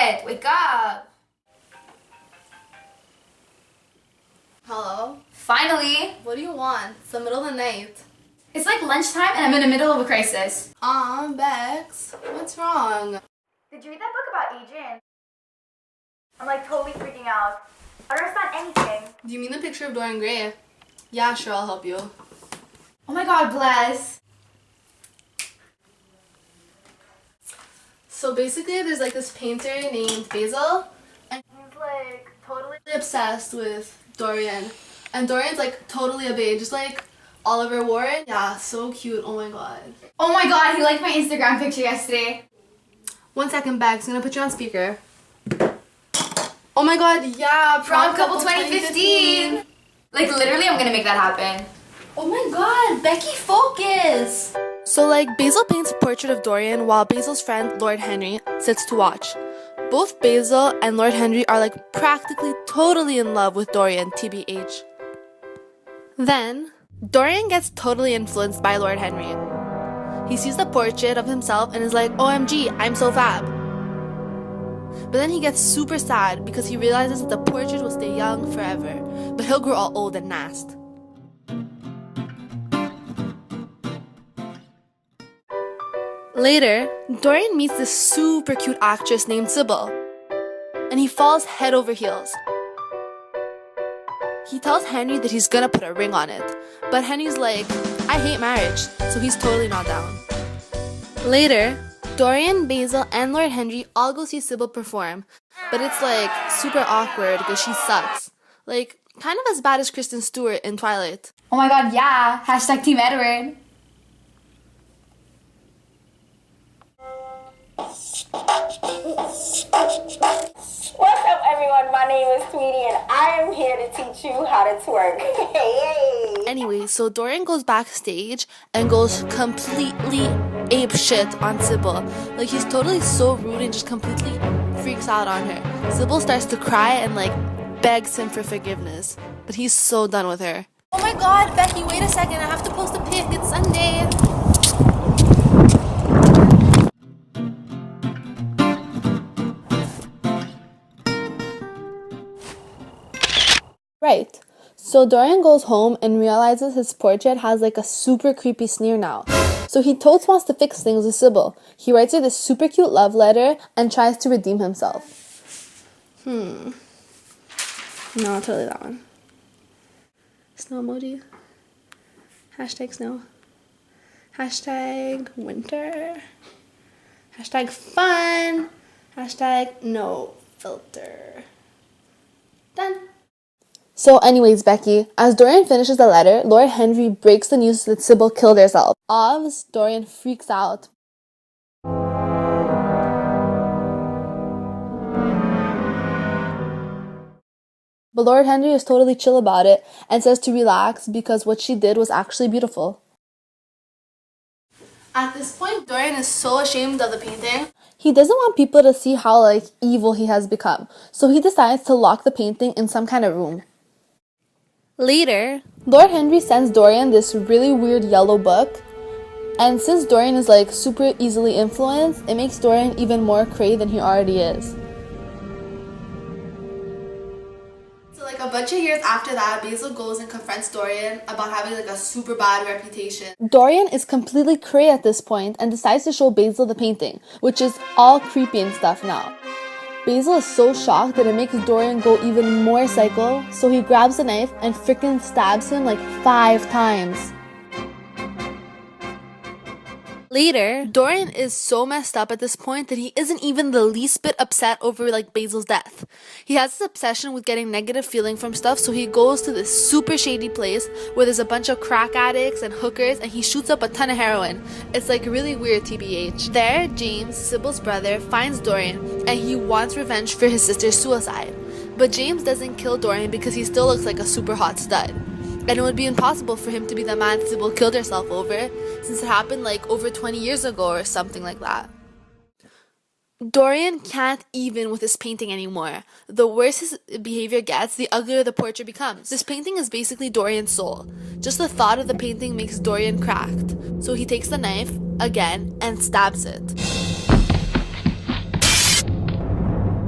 it! Wake up! Hello? Finally! What do you want? It's the middle of the night. It's like lunchtime and I'm in the middle of a crisis. Bex, what's wrong? Did you read that book about Adrian? I'm like totally freaking out. I don't understand anything. Do you mean the picture of Dorian Gray? Yeah, sure, I'll help you. Oh my god, bless. So basically, there's like this painter named Basil, and he's like totally obsessed with Dorian. And Dorian's like totally a babe, just like Oliver Warren. Yeah, so cute, oh my god. Oh my god, he liked my Instagram picture yesterday. 1 second, Bex, I'm gonna put you on speaker. Oh my god, yeah, Prom couple 2015. Like literally, I'm gonna make that happen. Oh my god, Becky, focus! So like, Basil paints a portrait of Dorian while Basil's friend, Lord Henry, sits to watch. Both Basil and Lord Henry are like practically totally in love with Dorian, TBH. Then, Dorian gets totally influenced by Lord Henry. He sees the portrait of himself and is like, OMG, I'm so fab. But then he gets super sad because he realizes that the portrait will stay young forever, but he'll grow all old and nasty. Later, Dorian meets this super cute actress named Sybil, and he falls head over heels. He tells Henry that he's gonna put a ring on it, but Henry's like, I hate marriage, so he's totally not down. Later, Dorian, Basil, and Lord Henry all go see Sybil perform, but it's like super awkward because she sucks. Like, kind of as bad as Kristen Stewart in Twilight. Oh my god, yeah. Hashtag Team Edward. What's up, everyone? My name is Tweety, and I am here to teach you how to twerk. Hey! Anyway, so Dorian goes backstage and goes completely ape shit on Sybil. Like, he's totally so rude and just completely freaks out on her. Sybil starts to cry and like begs him for forgiveness, but he's so done with her. Oh my god, Becky, wait a second, I have to post a pic, it's Sunday. Right. So Dorian goes home and realizes his portrait has like a super creepy sneer now. So he totes wants to fix things with Sybil. He writes her this super cute love letter and tries to redeem himself. No, I'll tell you that one. Snow emoji. Hashtag snow. Hashtag winter. Hashtag fun. Hashtag no filter. Done. So anyways, Becky, as Dorian finishes the letter, Lord Henry breaks the news that Sybil killed herself. Obviously, Dorian freaks out. But Lord Henry is totally chill about it and says to relax because what she did was actually beautiful. At this point, Dorian is so ashamed of the painting. He doesn't want people to see how like evil he has become. So he decides to lock the painting in some kind of room. Later, Lord Henry sends Dorian this really weird yellow book. And since Dorian is like super easily influenced, it makes Dorian even more cray than he already is. So like a bunch of years after that, Basil goes and confronts Dorian about having like a super bad reputation. Dorian is completely cray at this point and decides to show Basil the painting, which is all creepy and stuff now. Basil is so shocked that it makes Dorian go even more psycho, so he grabs a knife and frickin' stabs him like 5 times. Later, Dorian is so messed up at this point that he isn't even the least bit upset over like Basil's death. He has this obsession with getting negative feeling from stuff, so he goes to this super shady place where there's a bunch of crack addicts and hookers and he shoots up a ton of heroin. It's like really weird, TBH. There, James, Sybil's brother, finds Dorian and he wants revenge for his sister's suicide. But James doesn't kill Dorian because he still looks like a super hot stud. And it would be impossible for him to be the man Sybil killed herself over, since it happened like over 20 years ago or something like that. Dorian can't even with his painting anymore. The worse his behavior gets, the uglier the portrait becomes. This painting is basically Dorian's soul. Just the thought of the painting makes Dorian cracked. So he takes the knife, again, and stabs it.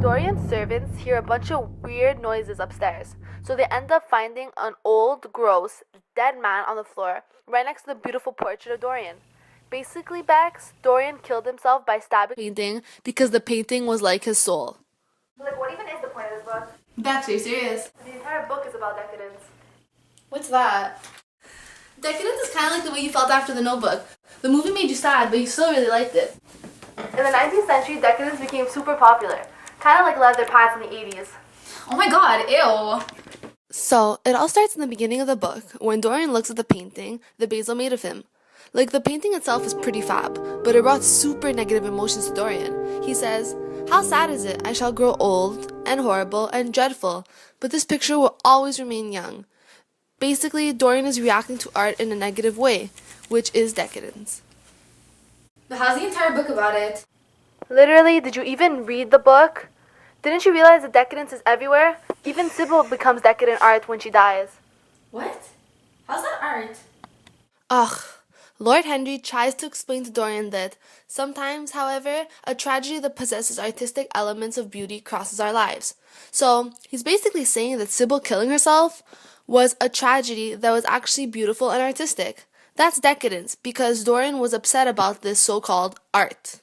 Dorian's servants hear a bunch of weird noises upstairs, so they end up finding an old, gross, dead man on the floor right next to the beautiful portrait of Dorian. Basically, Bex, Dorian killed himself by stabbing the painting because the painting was like his soul. Like, what even is the point of this book? Bex, are you serious? The entire book is about decadence. What's that? Decadence is kind of like the way you felt after The Notebook. The movie made you sad, but you still really liked it. In the 19th century, decadence became super popular. Kind of like leather pants in the 80s. Oh my god, ew. So, it all starts in the beginning of the book, when Dorian looks at the painting that Basil made of him. Like, the painting itself is pretty fab, but it brought super negative emotions to Dorian. He says, "How sad is it? I shall grow old, and horrible, and dreadful, but this picture will always remain young." Basically, Dorian is reacting to art in a negative way, which is decadence. But how's the entire book about it? Literally, did you even read the book? Didn't you realize that decadence is everywhere? Even Sybil becomes decadent art when she dies. What? How's that art? Ugh. Lord Henry tries to explain to Dorian that sometimes, however, a tragedy that possesses artistic elements of beauty crosses our lives. So, he's basically saying that Sybil killing herself was a tragedy that was actually beautiful and artistic. That's decadence, because Dorian was upset about this so-called art.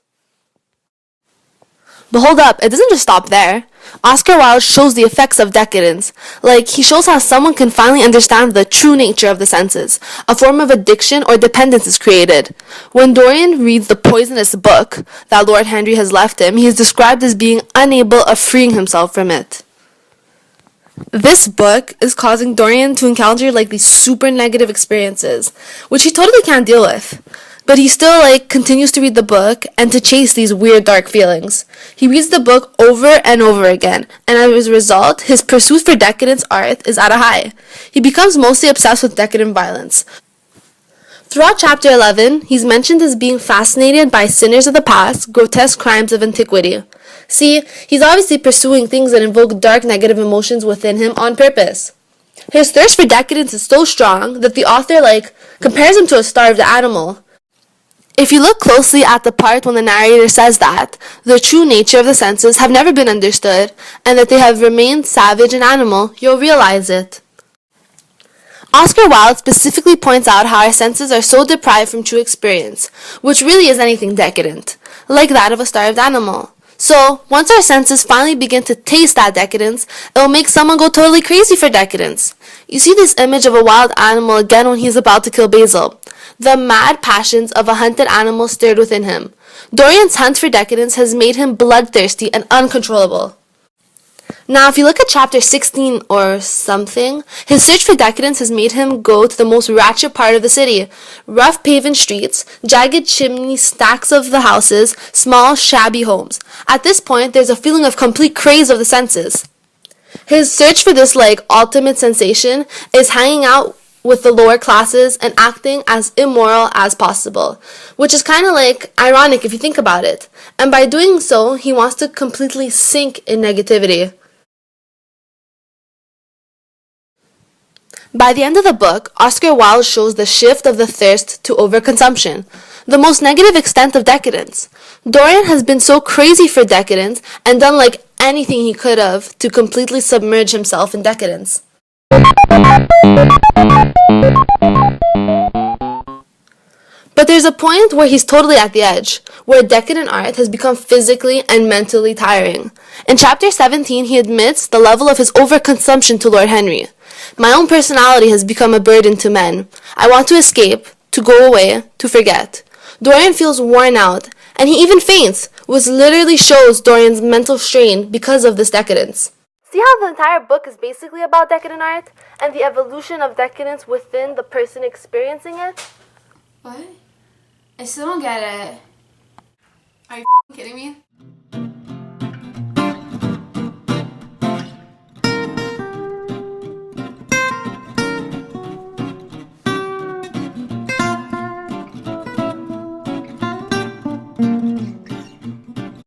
But hold up, it doesn't just stop there. Oscar Wilde shows the effects of decadence. Like, he shows how someone can finally understand the true nature of the senses. A form of addiction or dependence is created. When Dorian reads the poisonous book that Lord Henry has left him, he is described as being unable of freeing himself from it. This book is causing Dorian to encounter like these super negative experiences, which he totally can't deal with. But he still continues to read the book and to chase these weird dark feelings. He reads the book over and over again, and as a result, his pursuit for decadence art is at a high. He becomes mostly obsessed with decadent violence. Throughout chapter 11, he's mentioned as being fascinated by sinners of the past, grotesque crimes of antiquity. See, he's obviously pursuing things that invoke dark negative emotions within him on purpose. His thirst for decadence is so strong that the author compares him to a starved animal. If you look closely at the part when the narrator says that the true nature of the senses have never been understood and that they have remained savage and animal, you'll realize it. Oscar Wilde specifically points out how our senses are so deprived from true experience, which really is anything decadent, like that of a starved animal. So, once our senses finally begin to taste that decadence, it will make someone go totally crazy for decadence. You see this image of a wild animal again when he's about to kill Basil. The mad passions of a hunted animal stirred within him. Dorian's hunt for decadence has made him bloodthirsty and uncontrollable. Now, if you look at chapter 16 or something, his search for decadence has made him go to the most ratchet part of the city. Rough paven streets, jagged chimney stacks of the houses, small, shabby homes. At this point, there's a feeling of complete craze of the senses. His search for this, ultimate sensation is hanging out with the lower classes and acting as immoral as possible, which is kind of ironic if you think about it. And by doing so, he wants to completely sink in negativity. By the end of the book, Oscar Wilde shows the shift of the thirst to overconsumption, the most negative extent of decadence. Dorian has been so crazy for decadence and done anything he could have to completely submerge himself in decadence. But there's a point where he's totally at the edge, where decadent art has become physically and mentally tiring. In chapter 17, he admits the level of his overconsumption to Lord Henry. "My own personality has become a burden to men. I want to escape, to go away, to forget." Dorian feels worn out, and he even faints, which literally shows Dorian's mental strain because of this decadence. See how the entire book is basically about decadent art and the evolution of decadence within the person experiencing it? What? I still don't get it. Are you kidding me?